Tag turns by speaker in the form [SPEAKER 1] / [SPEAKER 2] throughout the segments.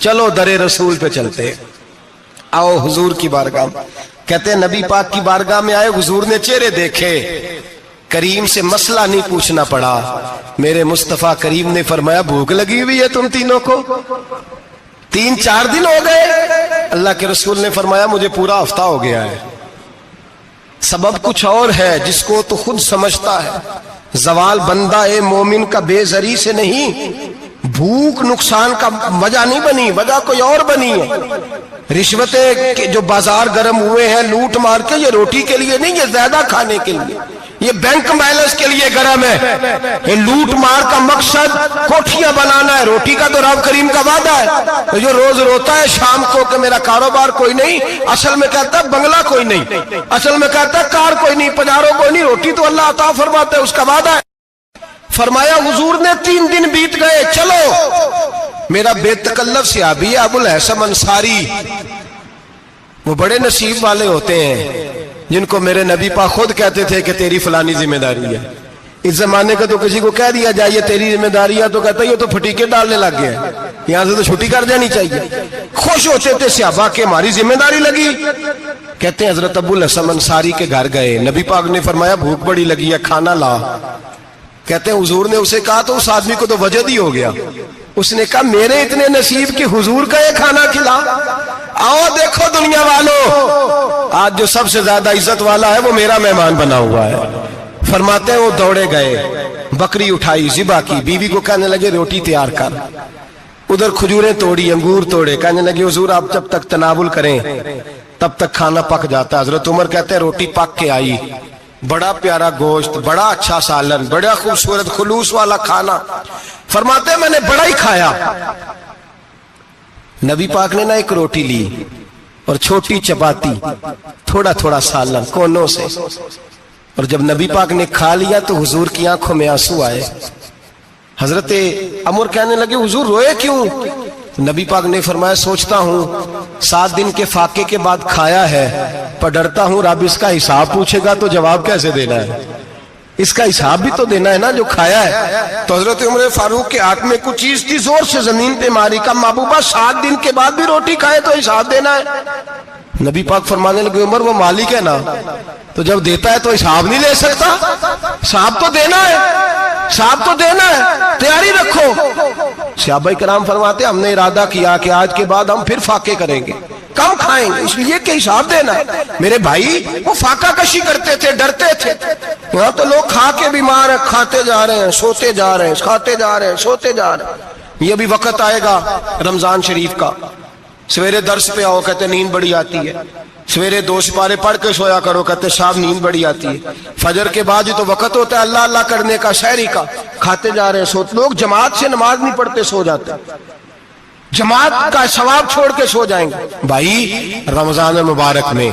[SPEAKER 1] چلو در رسول پہ چلتے، آؤ حضور کی بارگاہ میں۔ کہتے ہیں نبی پاک کی بارگاہ میں آئے، حضور نے چہرے دیکھے، کریم سے مسئلہ نہیں پوچھنا پڑا۔ میرے مصطفیٰ کریم نے فرمایا بھوک لگی ہوئی ہے تم تینوں کو؟ 3-4 دن ہو گئے؟ اللہ کے رسول نے فرمایا مجھے پورا ہفتہ ہو گیا ہے۔ سبب کچھ اور ہے جس کو تو خود سمجھتا ہے۔ زوال بندہ مومن کا بے زری سے نہیں، بھوک نقصان کا وجہ نہیں بنی، وجہ کوئی اور بنی ہے۔ رشوتیں جو بازار گرم ہوئے ہیں لوٹ مار کے، یہ روٹی کے لیے نہیں، یہ زیادہ کھانے کے لیے، یہ بینک بیلنس کے لیے گرم ہے۔ یہ لوٹ مار کا مقصد کوٹھیاں بنانا ہے، روٹی کا تو رب کریم کا وعدہ ہے۔ جو روز روتا ہے شام کو کہ میرا کاروبار کوئی نہیں، اصل میں کہتا ہے بنگلہ کوئی نہیں، اصل میں کہتا ہے کار کوئی نہیں، پجارو کوئی نہیں، روٹی تو اللہ عطا فرماتا ہے، اس کا وعدہ ہے۔ فرمایا حضور نے 3 دن بیت گئے، چلو میرا بے تکلف صحابی ہے ابو الحسن انصاری، وہ بڑے نصیب والے ہوتے ہیں جن کو میرے نبی پاک خود کہتے تھے کہ تیری فلانی ذمہ داری ہے۔ اس زمانے کا تو کسی کو کہہ دیا جائے یہ تیری ذمہ داری ہے تو کہتا ہے یہ تو پھٹیکے ڈالنے لگ گیا ہے، یہاں سے تو چھٹی کر جانی چاہیے۔ خوش ہوتے تھے صحابہ کہ ہماری ذمہ داری لگی۔ کہتے ہیں حضرت ابو الحسن انصاری کے گھر گئے، نبی پاک نے فرمایا بھوک بڑی لگی ہے، کھانا لا۔ کہتے ہیں حضور نے اسے کہا تو اس آدمی کو تو وجد ہی ہو گیا، اس نے کہا میرے اتنے نصیب کہ حضور کا یہ کھانا کھلا۔ آؤ دیکھو دنیا والوں، آج جو سب سے زیادہ عزت والا ہے وہ میرا مہمان بنا ہوا ہے۔ فرماتے ہیں وہ دوڑے گئے، بکری اٹھائی، ذبح کی، بیوی کو کہنے لگے روٹی تیار کر، ادھر کھجوریں توڑی، انگور توڑے، کہنے لگے حضور آپ جب تک تناول کریں تب تک کھانا پک جاتا ہے۔ حضرت عمر کہتے ہیں روٹی پک کے آئی، بڑا پیارا گوشت، بڑا اچھا سالن، بڑا خوبصورت خلوص والا کھانا۔ فرماتے ہیں میں نے بڑا ہی کھایا۔ نبی پاک نے نہ ایک روٹی لی اور چھوٹی چپاتی، تھوڑا تھوڑا سالن کونوں سے، اور جب نبی پاک نے کھا لیا تو حضور کی آنکھوں میں آنسو آئے۔ حضرت عمر کہنے لگے حضور روئے کیوں؟ نبی پاک نے فرمایا سوچتا ہوں 7 دن کے فاقے کے بعد کھایا ہے، پر ڈرتا ہوں رب اس کا حساب پوچھے گا تو جواب کیسے دینا ہے، اس کا حساب بھی تو دینا ہے نا جو کھایا ہے۔ تو حضرت عمر فاروق کے ہاتھ میں کچھ چیز تھی، زور سے زمین پہ ماری، کا محبوبہ 7 دن کے بعد بھی روٹی کھائے تو حساب دینا ہے۔ نبی پاک فرمانے لگے عمر وہ مالک ہے نا، تو جب دیتا ہے تو حساب نہیں لے سکتا، حساب تو دینا ہے، حساب تو دینا ہے، تیاری رکھو۔ صحابہ کرام فرماتے ہم نے ارادہ کیا کہ آج کے بعد ہم پھر فاقے کریں گے، کم کھائیں گے، اس لیے کہ حساب دینا ہے۔ میرے بھائی وہ فاقہ کشی کرتے تھے، ڈرتے تھے۔ یہاں تو لوگ کھا کے بیمار ہیں، کھاتے جا رہے ہیں، سوتے جا رہے ہیں، کھاتے جا رہے ہیں، سوتے جا رہے ہیں۔ یہ بھی وقت آئے گا رمضان شریف کا، سویرے درس پہ آؤ کہتے نیند بڑی آتی ہے، سویرے 2 سپارے پڑھ کے سویا کرو کہتے صاحب نیند بڑی آتی ہے، فجر کے بعد ہی تو وقت ہوتا ہے اللہ اللہ کرنے کا، سحری کا، کھاتے جا رہے ہیں، سوتے۔ لوگ جماعت سے نماز نہیں پڑھتے سو جاتے، جماعت کا ثواب چھوڑ کے سو جائیں گے۔ بھائی رمضان مبارک میں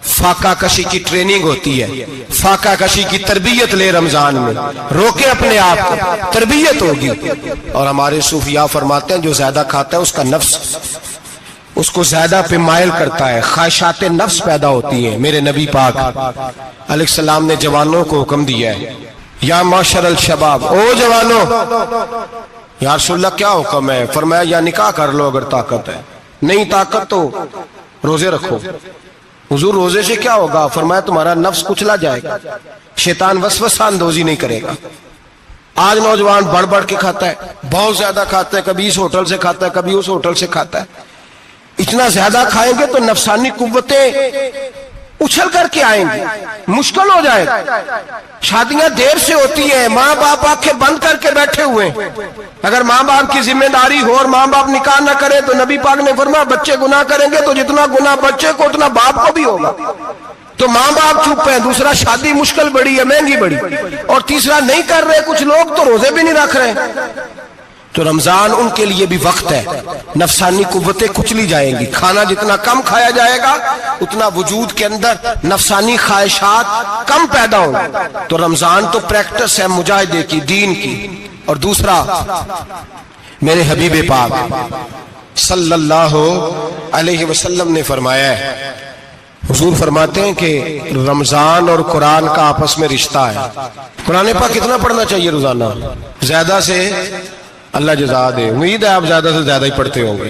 [SPEAKER 1] فاقہ کشی کی ٹریننگ ہوتی ہے، فاقہ کشی کی تربیت لے، رمضان میں روکے اپنے آپ کو، تربیت ہوگی۔ اور ہمارے صوفیاء فرماتے ہیں جو زیادہ کھاتا ہے اس کا نفس اس کو زیادہ پہ مائل کرتا ہے، خواہشات نفس پیدا ہوتی ہیں۔ میرے نبی پاک علیہ السلام نے جوانوں کو حکم دیا ہے یا معاشر الشباب، او جوانوں، یا رسول اللہ کیا حکم ہے؟ فرمایا یا نکاح کر لو اگر طاقت ہے، نہیں طاقت تو روزے رکھو۔ حضور روزے سے کیا ہوگا؟ فرمایا تمہارا نفس کچلا جائے گا، شیطان وسوسہ اندوزی نہیں کرے گا۔ آج نوجوان بڑھ بڑھ کے کھاتا ہے، بہت زیادہ کھاتا ہے، کبھی اس ہوٹل سے کھاتا ہے، کبھی اس ہوٹل سے کھاتا ہے۔ اتنا زیادہ کھائیں گے تو نفسانی قوتیں اچھل کر کے آئیں گے، مشکل ہو جائے گا۔ شادیاں دیر سے ہوتی ہیں، ماں باپ آنکھیں بند کر کے بیٹھے ہوئے ہیں۔ اگر ماں باپ کی ذمہ داری ہو اور ماں باپ نکاح نہ کرے تو نبی پاک نے فرمایا بچے گناہ کریں گے تو جتنا گناہ بچے کو اتنا باپ کو بھی ہوگا۔ تو ماں باپ چپ ہیں، دوسرا شادی مشکل بڑی ہے، مہنگی بڑی، اور تیسرا نہیں کر رہے کچھ لوگ تو روزے بھی نہیں رکھ رہے۔ تو رمضان ان کے لیے بھی وقت ہے، نفسانی قوتیں کچلی جائیں گی، کھانا جتنا کم کھایا جائے گا اتنا وجود کے اندر نفسانی خواہشات کم پیدا ہوں گی۔ تو رمضان تو پریکٹس ہے مجاہدے کی، دین کی۔ اور دوسرا میرے حبیب پاک صلی اللہ علیہ وسلم نے فرمایا ہے، حضور فرماتے ہیں کہ رمضان اور قرآن کا آپس میں رشتہ ہے۔ قرآن پاک کتنا پڑھنا چاہیے روزانہ؟ زیادہ سے اللہ جزا دے، امید ہے آپ زیادہ سے زیادہ ہی پڑھتے ہوں گے۔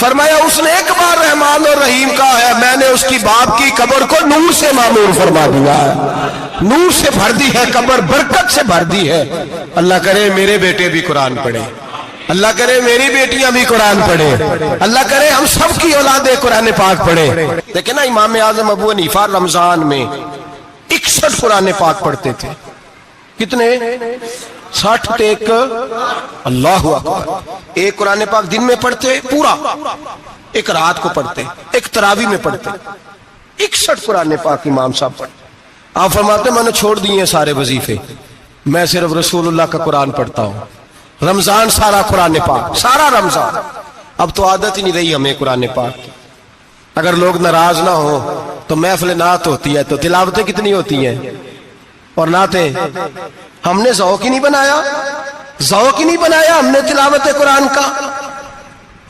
[SPEAKER 1] فرمایا اس نے ایک بار رحمان اور رحیم کہا ہے، میں نے اس کی باپ کی قبر کو نور سے معمور فرما دیا ہے، نور سے بھر دی ہے قبر، برکت سے بھر دی ہے۔ اللہ کرے میرے بیٹے بھی قرآن پڑھے، اللہ کرے میری بیٹیاں بھی قرآن پڑھے، اللہ کرے ہم سب کی اولادیں قرآن پاک پڑھے۔ دیکھیں نا امام اعظم ابو حنیفہ رمضان میں 61 قرآن پاک پڑھتے تھے۔ کتنے؟ 60 ایک، اللہ اکبر۔ ایک قرآن پاک دن میں پڑھتے پورا، ایک رات کو پڑھتے، ایک تراویح میں پڑھتے، 61 قرآن پاک امام صاحب پڑھتے۔ آپ فرماتے میں نے چھوڑ دیے ہیں سارے وظیفے، میں صرف رسول اللہ کا قرآن پڑھتا ہوں۔ رمضان سارا قرآن پاک، سارا رمضان۔ اب تو عادت ہی نہیں رہی ہمیں قرآن پاک کی۔ اگر لوگ ناراض نہ ہو تو محفل نعت ہوتی ہے تو تلاوتیں کتنی ہوتی ہیں، اور نعتیں ہم نے ذوق ہی نہیں بنایا، ذوق ہی نہیں بنایا ہم نے تلاوت قرآن کا،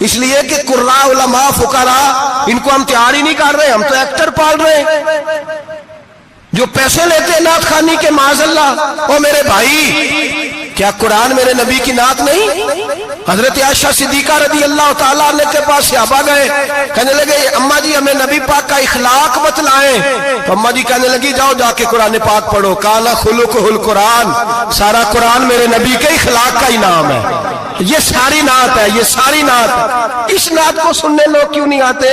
[SPEAKER 1] اس لیے کہ قراء علماء فقراء ان کو ہم تیار ہی نہیں کر رہے، ہم تو ایکٹر پال رہے ہیں جو پیسے لیتے ہیں نعت خوانی کے، معاذ اللہ۔ او میرے بھائی، کیا قرآن میرے نبی کی نعت نہیں؟ حضرت عائشہ صدیقہ رضی اللہ تعالیٰ عنہ کے پاس صحابہ گئے، کہنے لگے اماں جی ہمیں نبی پاک کا اخلاق بتلائیں، تو اماں جی کہنے لگی جاؤ جا کے قرآن پاک پڑھو، کان خلقہ القرآن، سارا قرآن میرے نبی کے اخلاق کا ہی نام ہے، یہ ساری نعت ہے، یہ ساری نعت۔ اس نعت کو سننے لوگ کیوں نہیں آتے؟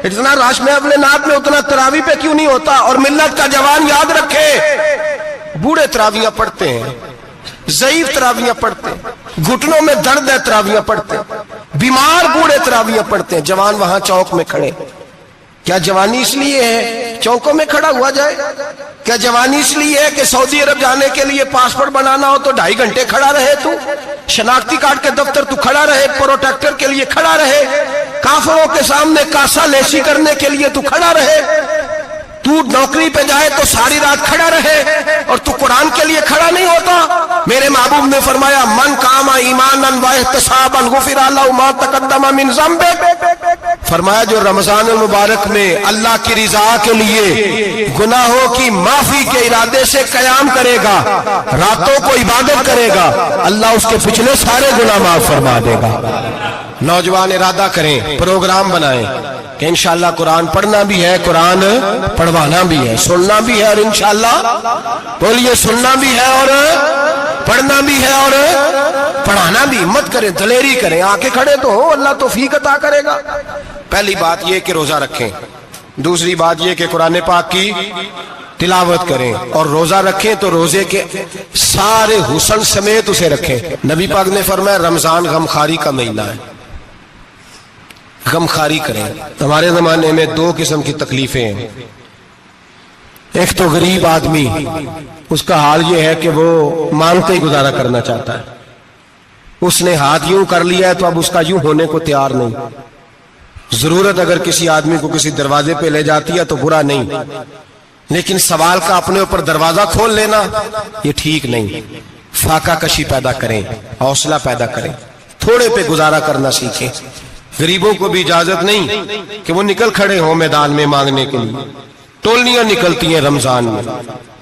[SPEAKER 1] اتنا رش میں اپنے نعت میں اتنا تراویح پہ کیوں نہیں ہوتا؟ اور ملت کا جوان یاد رکھے، بوڑھے تراویحاں پڑھتے ہیں، ضعیف تراویحاں پڑھتے ہیں، گھٹنوں میں درد ہے تراویحاں پڑھتے ہیں، بیمار بوڑھے تراویحاں پڑھتے ہیں، جوان وہاں چوک میں کھڑے۔ کیا جوانی اس لیے ہے چوکوں میں کھڑا ہوا جائے؟ کیا جوانی اس لیے ہے کہ سعودی عرب جانے کے لیے پاسپورٹ بنانا ہو تو 2.5 گھنٹے کھڑا رہے تو؟ شناختی کارڈ کے دفتر تو کھڑا رہے، پروٹیکٹر کے لیے کھڑا رہے، کافروں کے سامنے کاسا لیسی کرنے کے لیے تو کھڑا رہے، تو نوکری پہ جائے تو ساری رات کھڑا رہے، اور تو قرآن کے لیے کھڑا نہیں ہوتا؟ میرے محبوب نے فرمایا من قام ایمانا واحتسابا غفر له ما تقدم من ذنبه، فرمایا جو رمضان المبارک میں اللہ کی رضا کے لیے گناہوں کی معافی کے ارادے سے قیام کرے گا، راتوں کو عبادت کرے گا، اللہ اس کے پچھلے سارے گناہ معاف فرما دے گا۔ نوجوان ارادہ کریں، پروگرام بنائیں کہ انشاءاللہ قرآن پڑھنا بھی ہے، قرآن پڑھوانا بھی ہے، سننا بھی ہے، اور انشاءاللہ بولیے سننا بھی ہے اور پڑھنا بھی ہے اور پڑھانا بھی۔ ہمت کریں، دلیری کریں، آ کے کھڑے تو ہو، اللہ توفیق عطا کرے گا۔ پہلی بات یہ کہ روزہ رکھیں، دوسری بات یہ کہ قرآن پاک کی تلاوت کریں، اور روزہ رکھیں تو روزے کے سارے حسن سمیت اسے رکھیں۔ نبی پاک نے فرمایا رمضان غمخواری کا مہینہ ہے، غمخواری کریں۔ ہمارے زمانے میں 2 قسم کی تکلیفیں ہیں، ایک تو غریب آدمی، اس کا حال یہ ہے کہ وہ مانگتے ہی گزارا کرنا چاہتا ہے، اس نے ہاتھ یوں کر لیا ہے تو اب اس کا یوں ہونے کو تیار نہیں۔ ضرورت اگر کسی آدمی کو کسی دروازے پہ لے جاتی ہے تو برا نہیں، لیکن سوال کا اپنے اوپر دروازہ کھول لینا یہ ٹھیک نہیں۔ فاقہ کشی پیدا کریں، حوصلہ پیدا کریں، تھوڑے پہ گزارا کرنا سیکھیں۔ غریبوں کو بھی اجازت نہیں کہ وہ نکل کھڑے ہوں میدان میں مانگنے کے لیے، ٹولیاں نکلتی ہیں رمضان میں،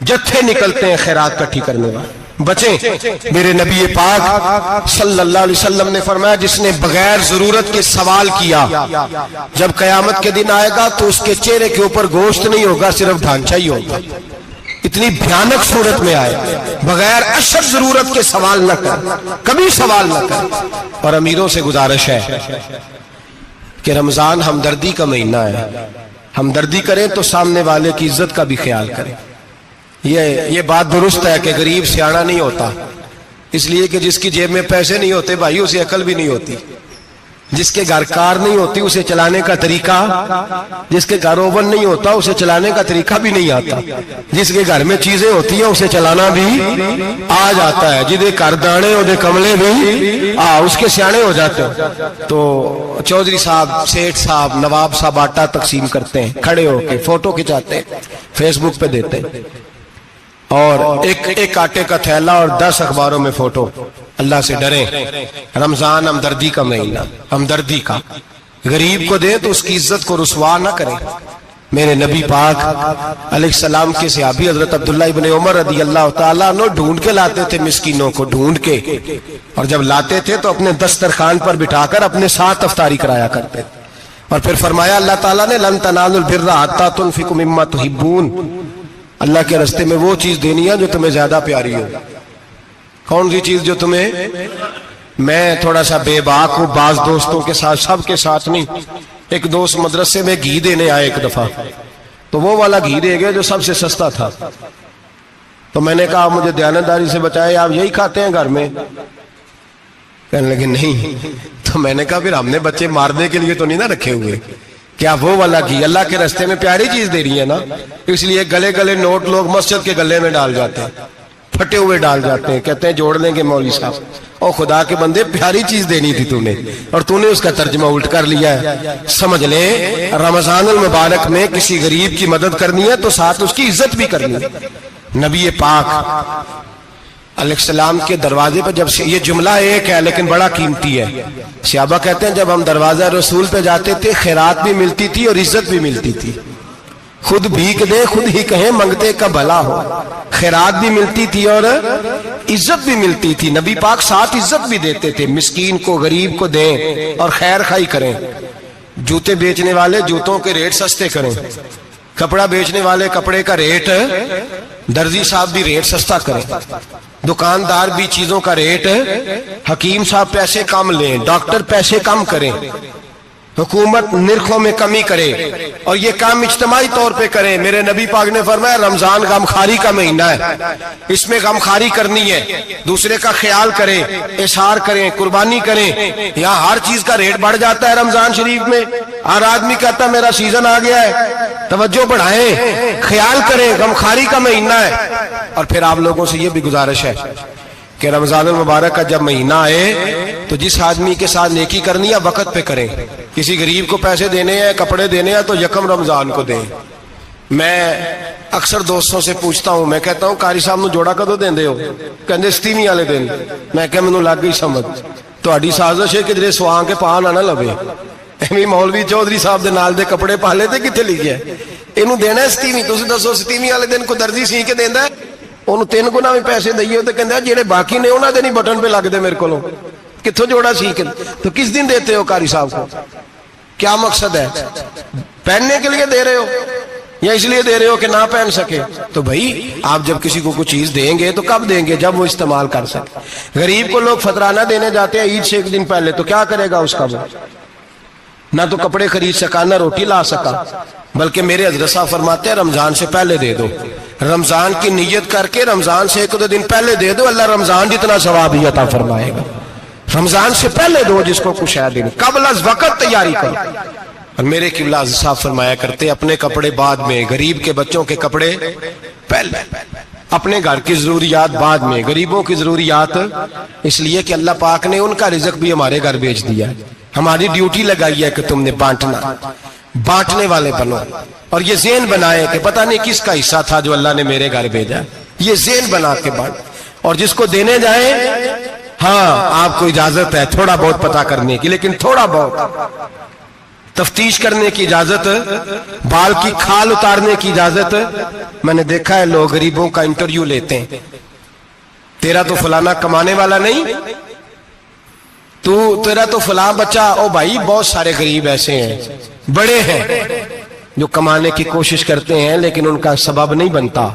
[SPEAKER 1] جتھے نکلتے ہیں خیرات کٹھی کرنے والے۔ بچیں، میرے نبی پاک صلی اللہ علیہ وسلم نے فرمایا جس نے بغیر ضرورت کے سوال کیا، جب قیامت کے دن آئے گا تو اس کے چہرے کے اوپر گوشت نہیں ہوگا، صرف ڈھانچہ ہی ہوگا۔ اتنی بھیانک صورت میں آئے، بغیر اشد ضرورت کے سوال نہ کر، کبھی سوال نہ کر۔ اور امیروں سے گزارش ہے کہ رمضان ہمدردی کا مہینہ ہے، ہمدردی کریں تو سامنے والے کی عزت کا بھی خیال کریں۔ یہ بات درست ہے کہ غریب سیاڑا نہیں ہوتا، اس لیے کہ جس کی جیب میں پیسے نہیں ہوتے بھائی اسے عقل بھی نہیں ہوتی، جس کے گھر کار نہیں ہوتی اسے چلانے کا طریقہ، جس کے گھر اوون نہیں ہوتا اسے چلانے کا طریقہ بھی نہیں آتا، جس کے گھر میں چیزیں ہوتی ہیں اسے چلانا بھی آ جاتا ہے، جدے کر دانے اودے کملے بھی اس کے سیانے ہو جاتے ہیں۔ تو چودھری صاحب، سیٹھ صاحب، نواب صاحب آٹا تقسیم کرتے ہیں، کھڑے ہو کے فوٹو کھچاتے ہیں، فیس بک پہ دیتے ہیں، اور ایک آٹے کا تھیلا اور 10 اخباروں میں فوٹو۔ اللہ سے ڈریں، رمضان ہمدردی کا مہینہ، ہمدردی کا۔ غریب کو دیں تو اس کی عزت کو رسوا نہ کریں، میرے نبی پاک علیہ السلام کے صحابی حضرت عبداللہ ابن عمر رضی اللہ تعالیٰ عنہ ڈھونڈ کے لاتے تھے مسکینوں کو، ڈھونڈ کے، اور جب لاتے تھے تو اپنے دسترخوان پر بٹھا کر اپنے ساتھ افطاری کرایا کرتے تھے. اور پھر فرمایا اللہ تعالیٰ نے لن تنالوا البر حتی تنفقوا مما تحبون، اللہ کے راستے میں وہ چیز دینی ہے جو تمہیں زیادہ پیاری ہو. کون سی چیز جو تمہیں؟ میں تھوڑا سا بے باک ہوں، بعض دوستوں کے ساتھ، سب کے ساتھ نہیں. ایک دوست مدرسے میں گھی دینے آئے ایک دفعہ، تو وہ والا گھی دے گئے جو سب سے سستا تھا. تو میں نے کہا مجھے دیانتداری سے بچائے، آپ یہی کھاتے ہیں گھر میں؟ کہنے لگے نہیں. تو میں نے کہا پھر ہم نے بچے مارنے کے لیے تو نہیں نہ رکھے ہوئے، کیا وہ والا گھی اللہ کے راستے میں پیاری چیز دے رہی ہے نا، اس لیے گلے گلے نوٹ لوگ مسجد کے گلے میں ڈال جاتے ہیں، پھٹے ہوئے ڈال جاتے ہیں، کہتے ہیں جوڑ لیں گے مولوی صاحب. اور خدا کے بندے پیاری چیز دینی تھی تو نے، اور تو نے اس کا ترجمہ الٹ کر لیا ہے. سمجھ لیں رمضان المبارک میں کسی غریب کی مدد کرنی ہے تو ساتھ اس کی عزت بھی کرنی ہے. نبی پاک علیہ السلام کے دروازے پر جب یہ جملہ ایک ہے لیکن بڑا قیمتی ہے. صحابہ کہتے ہیں جب ہم دروازہ رسول پہ جاتے تھے خیرات بھی ملتی تھی اور عزت بھی ملتی تھی. خود بھیک دے خود ہی کہیں منگتے کا بھلا ہو، خیرات بھی ملتی تھی اور عزت بھی ملتی تھی. نبی پاک ساتھ عزت بھی دیتے تھے، مسکین کو غریب کو دیں اور خیر خائی کریں. جوتے بیچنے والے جوتوں کے ریٹ سستے کریں، کپڑا بیچنے والے کپڑے کا ریٹ، درزی صاحب بھی ریٹ سستا کریں، دکاندار بھی چیزوں کا ریٹ، حکیم صاحب پیسے کم لیں، ڈاکٹر پیسے کم کریں، حکومت نرخوں میں کمی کرے، اور یہ کام اجتماعی طور پہ کریں. میرے نبی پاک نے فرمایا رمضان غمخواری کا مہینہ ہے، اس میں غمخواری کرنی ہے، دوسرے کا خیال کریں، احسان کریں، قربانی کریں. یہاں ہر چیز کا ریٹ بڑھ جاتا ہے رمضان شریف میں. ہر آدمی کہتا ہے میرا سیزن آ گیا ہے، توجہ بڑھائیں، خیال کریں، غمخواری کا مہینہ ہے. اور پھر آپ لوگوں سے یہ بھی گزارش ہے کہ رمضان المبارک کا جب مہینہ آئے تو جس آدمی کے ساتھ نیکی کرنی ہے وقت پہ کریں. کسی غریب کو پیسے دینے ہیں، کپڑے دینے ہیں تو یکم رمضان کو دیں. میں اکثر دوستوں سے پوچھتا ہوں، میں کہتا ہوں قاری صاحب نو جوڑا کدو دیندے ہو؟ کہندے 27ویں والے دن. میں کہ مینوں لگ گئی سمجھ، تہاڈی سازش ہے کہ جڑے سواں کے پا نہ لوے. ایویں مولوی چودھری صاحب دے نال دے کپڑے پا لے تے کتے لکھیا ہے اینوں دینا ہے 27ویں. تسی دسو 27ویں والے دن کو درزی سی کے دیندا ہے، انہوں 3 گنا بھی پیسے دئیے تو کہندے جڑے باقی نے انہاں دے نہیں بٹن پہ لگ دے میرے کولوں، کتھوں جوڑا سی کے. تو کس دن دیتے ہو قاری صاحب کو؟ کیا مقصد ہے؟ پہننے کے لیے دے رہے ہو یا اس لیے دے رہے ہو کہ نہ پہن سکے؟ تو بھائی آپ جب کسی کو کچھ چیز دیں گے تو کب دیں گے؟ جب وہ استعمال کر سکے. غریب کو لوگ فطرانہ دینے جاتے ہیں عید سے 1 دن پہلے، تو کیا کرے گا اس کا؟ وہ نہ تو کپڑے خرید سکا نہ روٹی لا سکا. بلکہ میرے حضرت صاحب فرماتے ہیں رمضان سے پہلے دے دو، رمضان کی نیت کر کے رمضان سے 1-2 دن پہلے دے دو، اللہ رمضان جتنا ثواب ہی عطا فرمائے گا. رمضان سے پہلے دو جس کو کچھ ہے دن، قبل از وقت تیاری کرو. اور میرے قبلہ حضرت صاحب فرمایا کرتے اپنے کپڑے بعد میں، غریب کے بچوں کے کپڑے پہلے، اپنے گھر کی ضروریات بعد میں، غریبوں کی ضروریات. اس لیے کہ اللہ پاک نے ان کا رزق بھی ہمارے گھر بھیج دیا ہے. ہماری ڈیوٹی لگائی ہے کہ تم نے بانٹنا، بانٹنے والے بنو. اور یہ ذہن بنائے کہ پتہ نہیں کس کا حصہ تھا جو اللہ نے میرے گھر بھیجا. یہ ذہن بنا کے بانٹ. اور جس کو دینے جائیں، ہاں آپ کو اجازت ہے تھوڑا بہت پتہ کرنے کی، لیکن تھوڑا بہت تفتیش کرنے کی اجازت، بال کی کھال اتارنے کی اجازت. میں نے دیکھا ہے لوگ غریبوں کا انٹرویو لیتے ہیں، تیرا تو فلانا کمانے والا نہیں، تیرا تو فلاں بچہ. او بھائی بہت سارے غریب ایسے ہیں، بڑے ہیں جو کمانے کی کوشش کرتے ہیں لیکن ان کا سبب نہیں بنتا.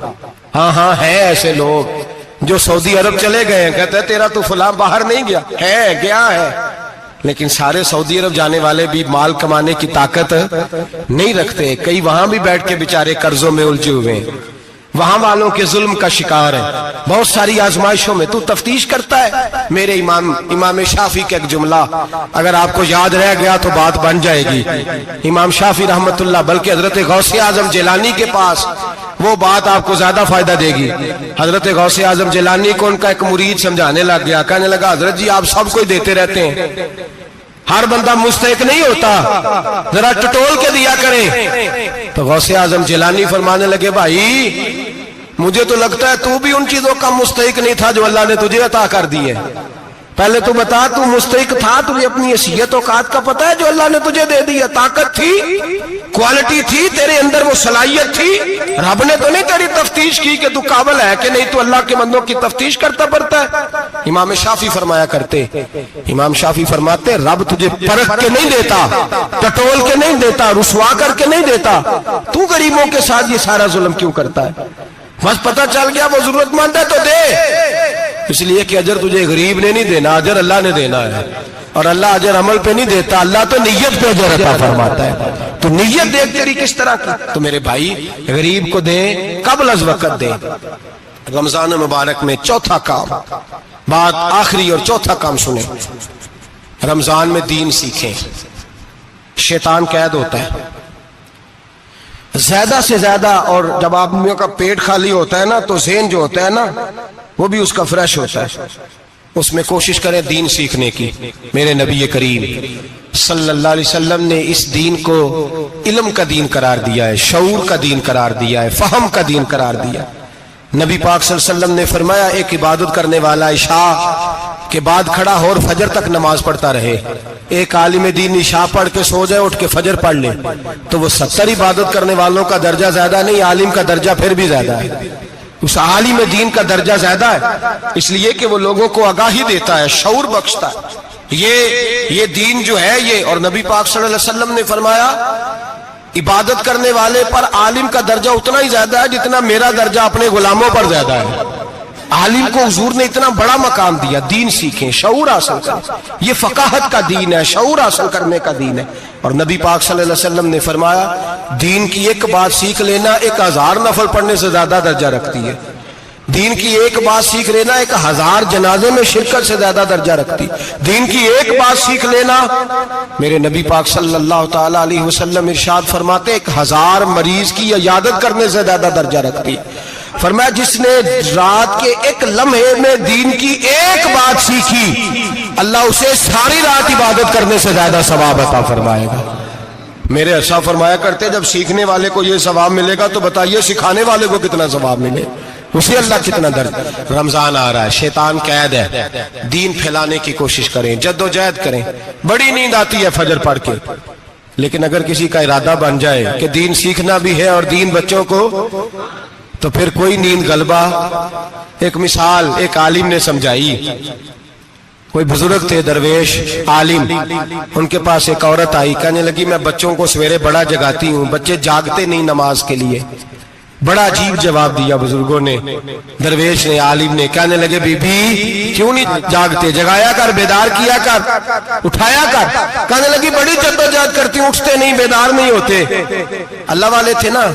[SPEAKER 1] ہاں ہے ایسے لوگ جو سعودی عرب چلے گئے ہیں، کہتے ہیں تیرا تو فلاں باہر نہیں گیا ہے، لیکن سارے سعودی عرب جانے والے بھی مال کمانے کی طاقت نہیں رکھتے. کئی وہاں بھی بیٹھ کے بیچارے قرضوں میں الجھے ہوئے ہیں، وہاں والوں کے ظلم کا شکار ہے. بہت ساری آزمائشوں میں تو تفتیش کرتا ہے. میرے امام شافعی کا ایک جملہ اگر آپ کو یاد رہ گیا تو بات بن جائے گی. امام شافعی رحمت اللہ، بلکہ حضرت غوث اعظم جیلانی کے پاس وہ بات آپ کو زیادہ فائدہ دے گی. حضرت غوث اعظم جیلانی کو ان کا ایک مرید سمجھانے لگ گیا، کہنے لگا حضرت جی آپ سب کو دیتے رہتے ہیں، ہر بندہ مستحق نہیں ہوتا، ذرا ٹٹول کے دیا کریں. تو غوث اعظم جیلانی فرمانے لگے بھائی مجھے تو لگتا ہے تو بھی ان چیزوں کا مستحق نہیں تھا جو اللہ نے تجھے عطا کر دی ہے. پہلے تو بتا تو مستحق تھا، تجھے اپنی حیثیت اوقات کا پتہ ہے جو اللہ نے تجھے دے دیا؟ طاقت تھی، کوالٹی تھی، تیرے اندر وہ صلاحیت تھی؟ رب نے تو نہیں تیری تفتیش کی کہ تو قابل ہے کہ نہیں، تو اللہ کے بندوں کی تفتیش کرتا پڑتا ہے؟ امام شافعی فرمایا کرتے، امام شافعی فرماتے رب تجھے پرکھ کے نہیں دیتا، ٹٹول کے نہیں دیتا، رسوا کر کے نہیں دیتا، تو غریبوں کے ساتھ یہ سارا ظلم کیوں کرتا ہے؟ بس پتہ چل گیا وہ ضرورت مند ہے تو دے، اس لیے کہ اجر تجھے غریب نے نہیں دینا، اجر اللہ نے دینا ہے، اور اللہ اجر عمل پہ نہیں دیتا، اللہ تو نیت پہ اجر عطا فرماتا ہے۔ تو نیت دیکھ تیری کس طرح کی۔ تو میرے بھائی غریب کو دیں، قبل از وقت دیں۔ رمضان مبارک میں چوتھا کام، بات آخری اور چوتھا کام سنیں، رمضان میں دین سیکھیں۔ شیطان قید ہوتا ہے زیادہ سے زیادہ، اور جب آدمیوں کا پیٹ خالی ہوتا ہے نا تو ذہن جو ہوتا ہے نا وہ بھی اس کا فریش ہوتا ہے، اس میں کوشش کریں دین سیکھنے کی۔ میرے نبی کریم صلی اللہ علیہ وسلم نے اس دین کو علم کا دین قرار دیا ہے، شعور کا دین قرار دیا ہے، فہم کا دین قرار دیا ہے۔ نبی پاک صلی اللہ علیہ وسلم نے فرمایا ایک عبادت کرنے والا عشاء کے بعد کھڑا ہو اور فجر تک نماز پڑھتا رہے، ایک عالم دین عشاء پڑھ کے سو جائے، اٹھ کے فجر پڑھ لے، تو وہ 70 عبادت کرنے والوں کا درجہ زیادہ نہیں، عالم کا درجہ پھر بھی زیادہ ہے، اس عالم دین کا درجہ زیادہ ہے، اس لیے کہ وہ لوگوں کو آگاہی دیتا ہے، شعور بخشتا ہے۔ یہ دین جو ہے یہ، اور نبی پاک صلی اللہ علیہ وسلم نے فرمایا عبادت کرنے والے پر عالم کا درجہ اتنا ہی زیادہ ہے جتنا میرا درجہ اپنے غلاموں پر زیادہ ہے۔ عالم کو حضور نے اتنا بڑا مقام دیا، دین سیکھیں، شعور حاصل کریں، یہ فقاہت کا دین ہے، شعور حاصل کرنے کا دین ہے۔ اور نبی پاک صلی اللہ علیہ وسلم نے فرمایا دین کی ایک بات سیکھ لینا 1000 نفل پڑھنے سے زیادہ درجہ رکھتی ہے، دین کی ایک بات سیکھ لینا 1000 جنازے میں شرکت سے زیادہ درجہ رکھتی، دین کی ایک بات سیکھ لینا، میرے نبی پاک صلی اللہ تعالی علیہ وسلم ارشاد فرماتے 1000 مریض کی عیادت کرنے سے زیادہ درجہ رکھتی۔ فرمایا جس نے رات کے ایک لمحے میں دین کی ایک بات سیکھی، اللہ اسے ساری رات عبادت کرنے سے زیادہ ثواب عطا فرمائے گا۔ میرے ایسا فرمایا کرتے جب سیکھنے والے کو یہ ثواب ملے گا تو بتائیے سکھانے والے کو کتنا ثواب ملے، اسے اللہ کتنا درد۔ رمضان آ رہا ہے، شیطان قید ہے، دین پھیلانے کی کوشش کریں، جد و جہد کریں۔ بڑی نیند آتی ہے فجر پڑھ کے، لیکن اگر کسی کا ارادہ بن جائے کہ دین سیکھنا بھی ہے اور دین بچوں کو، تو پھر کوئی نیند غلبہ۔ ایک مثال ایک عالم نے سمجھائی، کوئی بزرگ تھے درویش عالم، ان کے پاس ایک عورت آئی، کہنے لگی میں بچوں کو سویرے بڑا جگاتی ہوں، بچے جاگتے نہیں نماز کے لیے۔ بڑا عجیب جواب دیا بزرگوں نے، درویش نے، عالم نے، کہنے لگے بی بی کیوں نہیں جاگتے، جگایا کر، بیدار کیا کر، اٹھایا کر۔ کہنے لگی بڑی جدوجہد کرتی ہوں، اٹھتے نہیں، بیدار نہیں ہوتے۔ اللہ والے تھے نا۔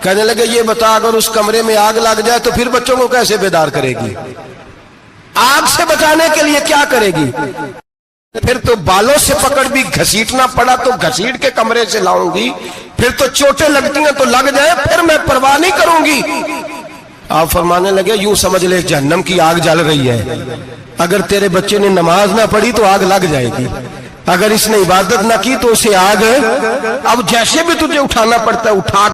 [SPEAKER 1] کہنے لگے یہ بتا اگر اس کمرے میں آگ لگ جائے تو پھر بچوں کو کیسے بیدار کرے گی؟ آگ سے بچانے کے لیے کیا کرے گی؟ پھر تو بالوں سے پکڑ بھی گھسیٹنا پڑا تو گھسیٹ کے کمرے سے لاؤں گی، پھر تو چوٹیں لگتی ہیں تو لگ جائے، پھر میں پرواہ نہیں کروں گی۔ آپ فرمانے لگے یوں سمجھ لے جہنم کی آگ جل رہی ہے، اگر تیرے بچے نے نماز نہ پڑھی تو آگ لگ جائے گی، اگر اس نے عبادت نہ کی تو اسے آگ، اب جیسے بھی تجھے اٹھانا پڑتا ہے اٹھا